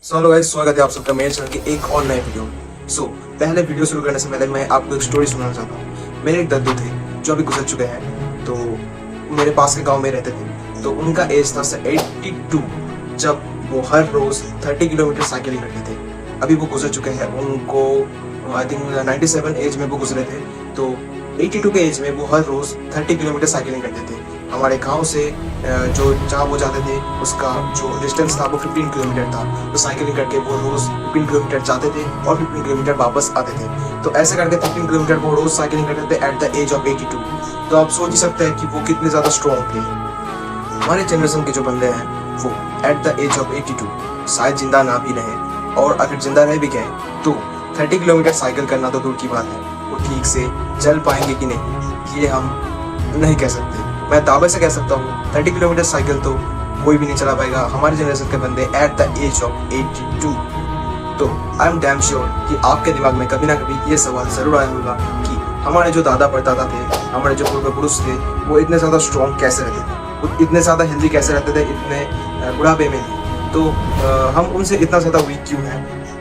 Hello guys, स्वागत है आप सबका मेरे चैनल के एक और नए वीडियो में। पहले वीडियो शुरू करने से पहले मैं आपको एक स्टोरी सुनाना चाहता हूँ। मेरे एक दादू थे जो अभी गुजर चुके हैं। तो मेरे पास के गांव में रहते थे। तो उनका एज था 82, जब वो हर रोज 30 किलोमीटर साइकिलिंग करते थे। अभी वो गुजर चुके हैं। उनको आई थिंक 97 एज में वो गुजरे थे। तो 82 के एज में वो हर रोज 30 किलोमीटर साइकिलिंग करते थे। हमारे गांव से जो जहाँ वो जाते थे उसका जो डिस्टेंस था वो 15 किलोमीटर था। तो साइकिलिंग करके वो रोज 15 किलोमीटर जाते थे और 15 किलोमीटर वापस आते थे। तो ऐसे करके 15 किलोमीटर वो रोज साइकिलिंग करते थे एट द एज ऑफ 82। तो आप सोच ही सकते हैं कि वो कितने ज्यादा स्ट्रॉन्ग थे। हमारे जनरेशन के जो बंदे हैं वो एट द एज ऑफ 82 शायद जिंदा ना भी रहे, और अगर जिंदा रह भी गए तो 30 किलोमीटर साइकिल करना तो दूर की बात है, वो ठीक से चल पाएंगे कि नहीं ये हम नहीं कह सकते। मैं दावे से कह सकता हूँ 30 किलोमीटर साइकिल तो कोई भी नहीं चला पाएगा हमारे जनरेशन के बंदे एट द एज ऑफ 82। तो आई एम डैम श्योर कि आपके दिमाग में कभी ना कभी ये सवाल जरूर आया होगा कि हमारे जो दादा परदादा थे, हमारे जो पूर्व पुरुष थे, वो इतने ज़्यादा स्ट्रॉन्ग कैसे रहते थे, वो इतने ज़्यादा हेल्दी कैसे रहते थे इतने बुढ़ापे में भी। तो हम उनसे इतना ज़्यादा वीक क्यों हैं?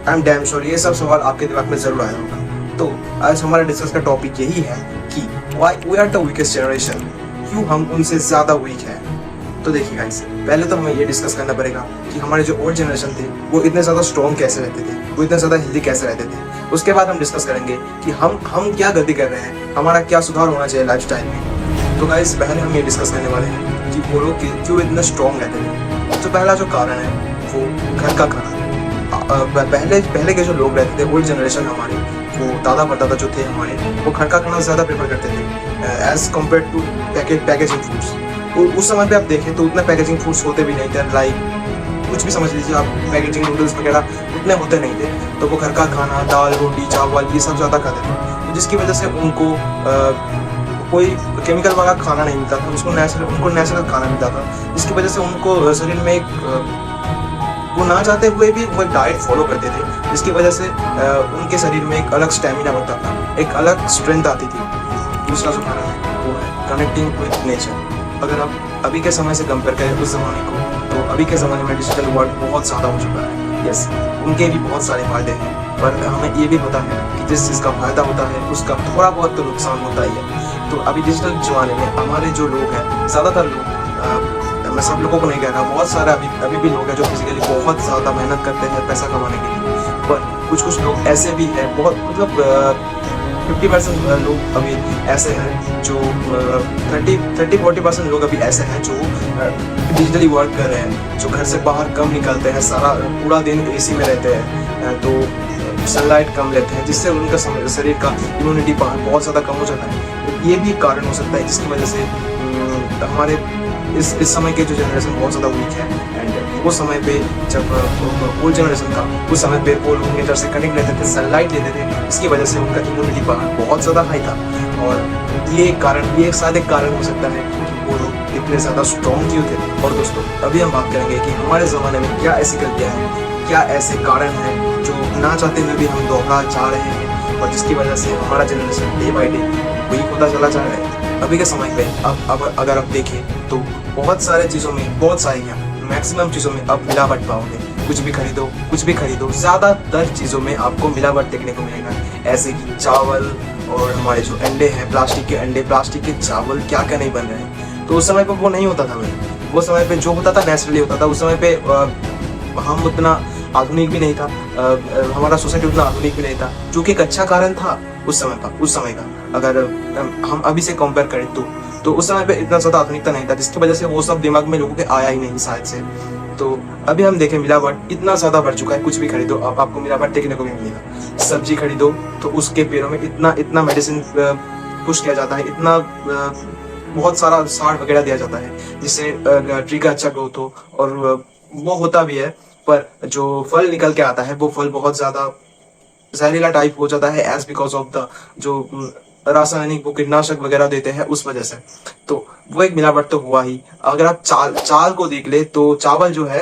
आई एम डैम श्योर ये सब सवाल आपके दिमाग में जरूर आया होगा। तो आज हमारा डिस्कस का टॉपिक यही है कि why we are the weakest generation, क्यों हम उनसे ज्यादा वीक हैं। तो देखिए गाइस, पहले तो हमें ये डिस्कस करना पड़ेगा कि हमारे जो ओल्ड जनरेशन थे वो इतने ज्यादा स्ट्रॉन्ग कैसे रहते थे, वो इतने ज्यादा हेल्दी कैसे रहते थे। उसके बाद हम डिस्कस करेंगे कि हम क्या गलती कर रहे हैं, हमारा क्या सुधार होना चाहिए लाइफस्टाइल में। तो गाइस, पहले हम ये डिस्कस करने वाले हैं कि वो लोग क्यों इतने स्ट्रॉन्ग रहते थे। तो पहला जो कारण है वो घर का खाना। पहले के जो लोग रहते थे, ओल्ड जनरेशन हमारे, वो दादा परदादा जो थे हमारे, वो घर का खाना ज़्यादा प्रेफर करते थे as compared to packaging foods. उस समय पे आप देखें तो उतना पैकेजिंग फूड्स होते भी नहीं थे। लाइक कुछ भी समझ लीजिए आप, पैकेजिंग नूडल्स वगैरह उतने होते नहीं थे। तो वो घर का खाना, दाल रोटी चावल ये सब ज़्यादा खाते थे। तो जिसकी वजह से उनको कोई केमिकल वाला खाना नहीं मिलता था, उनको नेचुरल खाना मिलता था, जिसकी वजह से उनको शरीर में एक वो ना चाहते हुए भी वो डाइट फॉलो करते थे, जिसकी वजह से उनके शरीर में एक अलग स्टेमिना बनता था, एक अलग स्ट्रेंथ आती थी। दूसरा जो कारण है वो है कनेक्टिंग विद नेचर। अगर आप अभी के समय से कंपेयर करें उस ज़माने को, तो अभी के ज़माने में डिजिटल वर्ल्ड बहुत ज़्यादा हो चुका है। यस, उनके भी बहुत सारे फायदे हैं, पर हमें ये भी पता है कि जिस चीज़ का फायदा होता है उसका थोड़ा बहुत तो नुकसान होता ही है। तो अभी डिजिटल ज़माने में हमारे जो लोग हैं, ज़्यादातर लोग, मैं सब लोगों को नहीं कह रहा, बहुत सारे अभी भी लोग हैं जो फिजिकली बहुत ज़्यादा मेहनत करते हैं पैसा कमाने के लिए। पर कुछ लोग ऐसे भी हैं, बहुत मतलब 50% लोग अभी ऐसे हैं जो 30-40% लोग अभी ऐसे हैं जो डिजिटली वर्क कर रहे हैं, जो घर से बाहर कम निकलते हैं, सारा पूरा दिन एसी में रहते हैं, तो सनलाइट कम लेते हैं, जिससे उनका शरीर का इम्यूनिटी पावर बहुत ज़्यादा कम हो जाता है। ये भी एक कारण हो सकता है जिसकी वजह से हमारे इस समय के जो जनरेशन बहुत ज़्यादा वीक है। एंड वो समय पे जब ओल्ड जनरेशन था, उस समय पे वो लोग नेचर से कनेक्ट रहते थे, सनलाइट लेते थे, इसकी वजह से उनका इम्यूनिटी पावर बहुत ज़्यादा हाई था। और ये शायद एक कारण हो सकता है कि वो लोग इतने ज़्यादा स्ट्रॉन्ग क्यों थे। और दोस्तों, अभी हम बात करेंगे कि हमारे ज़माने में क्या ऐसी गलतियाँ हैं, क्या ऐसे कारण हैं जो ना चाहते हुए भी हम दोहरा जा रहे हैं, और जिसकी वजह से हमारा generation day by day weak होता चला जा रहा है। अभी के समय पे अब अगर आप देखें तो बहुत सारे चीज़ों में, बहुत सारी क्या मैक्सिमम चीज़ों में आप मिलावट पाओगे। कुछ भी खरीदो, ज़्यादातर चीज़ों में आपको मिलावट देखने को मिलेगा। ऐसे कि चावल और हमारे जो अंडे हैं, प्लास्टिक के अंडे, प्लास्टिक के चावल, क्या क्या नहीं बन रहे हैं। तो उस समय पे वो नहीं होता था भाई। वो समय पे जो होता था नेचुरली होता था। उस समय पे हम उतना आधुनिक भी नहीं था, हमारा सोसाइटी उतना आधुनिक भी नहीं था, जो कि एक अच्छा कारण था उस समय का। अगर हम अभी से कंपेयर करें तो उस समय पे इतना ज़्यादा आधुनिकता नहीं था, जिसकी वजह से वो सब दिमाग में लोगों के आया ही नहीं शायद से। तो अभी हम देखें, मिलावट इतना ज़्यादा बढ़ चुका है। कुछ भी खरीदो आपको मिलावट देखने को भी मिलेगा। सब्जी खरीदो तो उसके पेड़ों में इतना मेडिसिन पुश किया जाता है, इतना बहुत सारा सार वगैरह दिया जाता है जिससे ट्री का अच्छा ग्रोथ हो, और वो होता भी है। पर जो फल निकल के आता है वो फल बहुत ज़्यादा जहरीला टाइप हो जाता है, एज बिकॉज ऑफ द जो रासायनिक वो कीटनाशक वगैरह देते हैं उस वजह से। तो वो एक मिलावट तो हुआ ही। अगर आप चाल को देख ले तो चावल जो है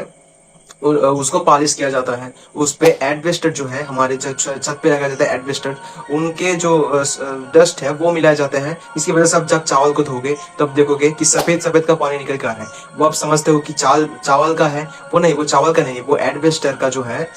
उसको पॉलिश किया जाता है। उस पे एडवेस्टर जो है हमारे छत पे लगाया जाता है एडवेस्टर, उनके जो डस्ट है वो मिलाए जाते हैं। इसकी वजह से आप जब चावल को धोगे तब देखोगे कि सफेद सफेद का पानी निकल कर आ रहा है। वो आप समझते हो कि चावल का है, वो नहीं, वो चावल का नहीं, वो एडवेस्टर का जो है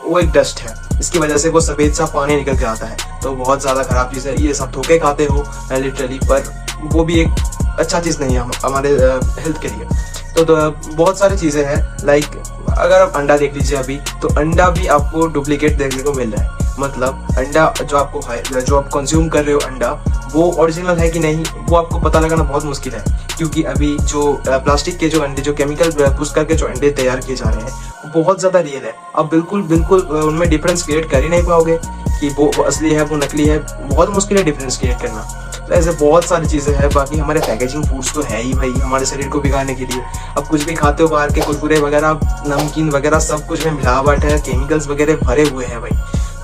वो एक डस्ट है। इसकी वजह से वो सफेद सा पानी निकल के आता है। तो बहुत ज्यादा खराब चीज़ है। ये सब धोखे खाते हो लिटरली, पर वो भी एक अच्छा चीज़ नहीं है हमारे हेल्थ के लिए। तो बहुत सारी चीज़ें हैं, लाइक अगर आप अंडा देख लीजिए अभी, तो अंडा भी आपको डुप्लीकेट देखने को मिल रहा है। मतलब अंडा जो आप कंज्यूम कर रहे हो अंडा, वो ओरिजिनल है कि नहीं वो आपको पता लगाना बहुत मुश्किल है। क्योंकि अभी जो प्लास्टिक के जो अंडे, जो केमिकल पुश करके जो अंडे तैयार किए जा रहे हैं, वो बहुत ज़्यादा रियल है। आप बिल्कुल उनमें डिफरेंस क्रिएट कर ही नहीं पाओगे कि वो असली है वो नकली है। बहुत मुश्किल है डिफरेंस क्रिएट करना। तो ऐसे बहुत सारी चीज़ें हैं। बाकी हमारे पैकेजिंग फूड्स तो है ही भाई हमारे शरीर को बिगाड़ने के लिए। अब कुछ भी खाते हो बाहर के कुरकुरे वगैरह, नमकीन वगैरह, सब कुछ में मिलावट है, केमिकल्स वगैरह भरे हुए हैं भाई।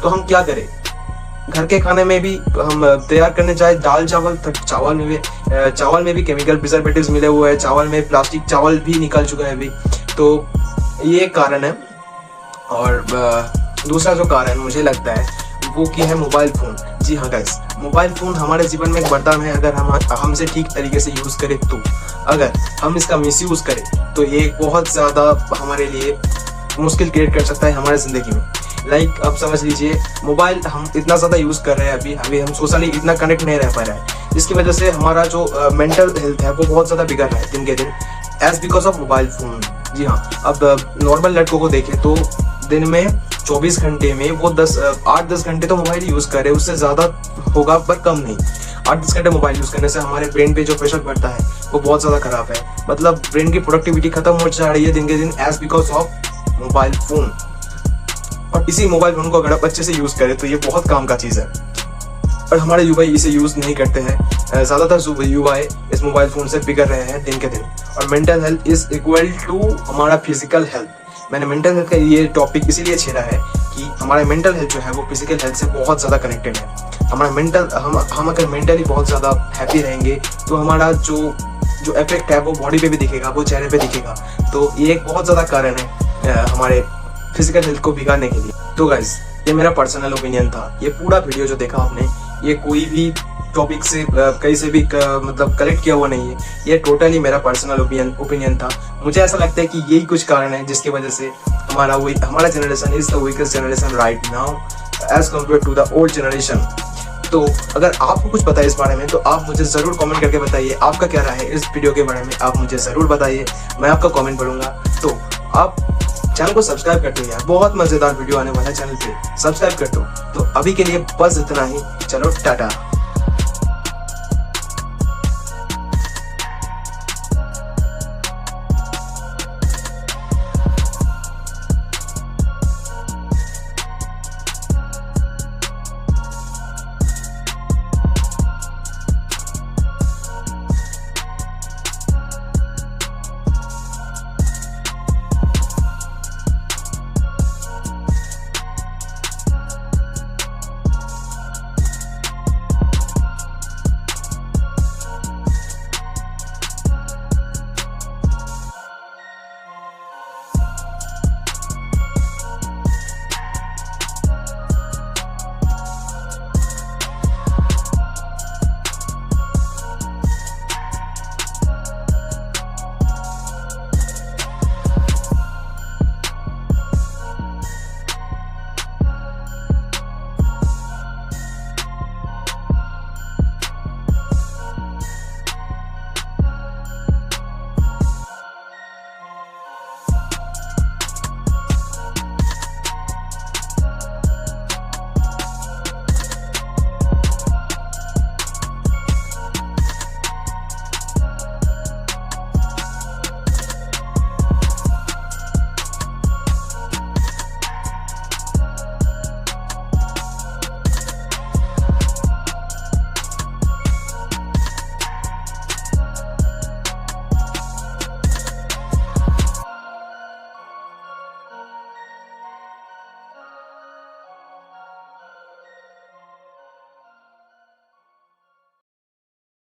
तो हम क्या करें? घर के खाने में भी हम तैयार करने चाहे दाल चावल, चावल में भी केमिकल प्रिजर्वेटिव्स मिले हुए हैं। चावल में प्लास्टिक चावल भी निकल चुका है अभी। तो ये एक कारण है। और दूसरा जो कारण मुझे लगता है वो की है मोबाइल फ़ोन। जी हाँ गाइस, मोबाइल फ़ोन हमारे जीवन में एक वरदान है अगर हम इसे ठीक तरीके से यूज़ करें तो। अगर हम इसका मिसयूज़ करें तो ये बहुत ज़्यादा हमारे लिए मुश्किल क्रिएट कर सकता है हमारे ज़िंदगी में। लाइक अब समझ लीजिए, मोबाइल हम इतना ज़्यादा यूज़ कर रहे हैं अभी हम सोशली इतना कनेक्ट नहीं रह पा रहे हैं, जिसकी वजह से हमारा जो मेंटल हेल्थ है वो बहुत ज़्यादा बिगड़ रहा है दिन के दिन, as because of mobile phone. जी हाँ, अब नॉर्मल लड़कों को देखें तो दिन में 24 घंटे में वो 8-10 घंटे तो मोबाइल यूज़ करे, उससे ज़्यादा होगा पर कम नहीं। 8-10 घंटे मोबाइल यूज़ करने से हमारे ब्रेन पे जो प्रेशर पड़ता है वो बहुत ज़्यादा खराब है। मतलब ब्रेन की प्रोडक्टिविटी खत्म हो जा रही है दिन के दिन, as because of mobile phone. और इसी मोबाइल फ़ोन को अगर आप अच्छे से यूज़ करें तो ये बहुत काम का चीज़ है। और हमारे युवा इसे यूज़ नहीं करते हैं। ज़्यादातर युवा इस मोबाइल फ़ोन से बिगड़ रहे हैं दिन के दिन। और mental health is equal to हमारा फिजिकल हेल्थ। मैंने मेंटल हेल्थ का ये टॉपिक इसीलिए छेड़ा है कि हमारा मेंटल हेल्थ जो है वो फिजिकल हेल्थ से बहुत ज़्यादा कनेक्टेड है। हमारा हम अगर मेंटली बहुत ज़्यादा हैप्पी रहेंगे तो हमारा जो इफेक्ट है वो बॉडी पे भी दिखेगा, वो चेहरे पे दिखेगा। तो ये एक बहुत ज़्यादा कारण है हमारे फिजिकल हेल्थ को बिगाड़ने के लिए। तो गाइस, ये मेरा पर्सनल ओपिनियन था। ये पूरा वीडियो जो देखा आपने, ये कोई भी टॉपिक से कहीं से भी मतलब कलेक्ट किया हुआ नहीं है। ये टोटली मेरा पर्सनल ओपिनियन था। मुझे ऐसा लगता है कि यही कुछ कारण है जिसकी वजह से हमारा generation is the weakest generation right now as compared to the old generation. तो अगर आपको कुछ पता है इस बारे में तो आप मुझे ज़रूर कमेंट करके बताइए आपका क्या राय है इस वीडियो के बारे में। आप मुझे ज़रूर बताइए, मैं आपका कमेंट पढ़ूंगा। तो आप चैनल को सब्सक्राइब कर दो यार, बहुत मज़ेदार वीडियो आने वाला है चैनल पे, सब्सक्राइब कर दो। तो अभी के लिए बस इतना ही, चलो टाटा।